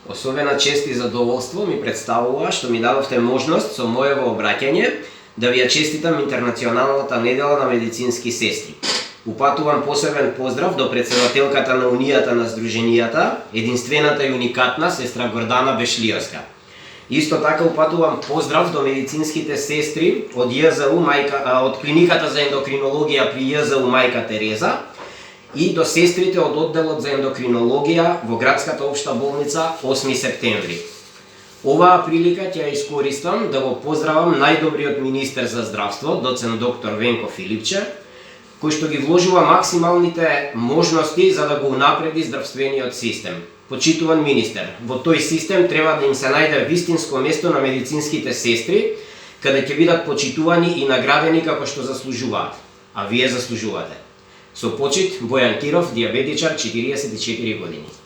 Особена чест и задоволство ми представува што ми дадовте можност со моево обраќање да ви ја честитам Интернационалната недела на медицински сестри. Упатувам посебен поздрав до председателката на Унијата на Сдруженијата, единствената и уникатна сестра Гордана Бешлиевска. Исто така упатувам поздрав до медицинските сестри од ЈЗУ од клиниката за ендокринологија при ЈЗУ Мајка Тереза и до сестрите од одделот за ендокринологија во градската општа болница 8 септември. Оваа прилика ќе ја искористам да го поздравам најдобриот министер за здравство, доцент доктор Венко Филипче, кој што ги вложува максималните можности за да го унапреди здравствениот систем. Почитуван министер, во тој систем треба да им се најде вистинско место на медицинските сестри, каде ќе бидат почитувани и наградени како што заслужуваат, а вие заслужувате. Со почит, Бојан Киров, дијабетичар, 44 години.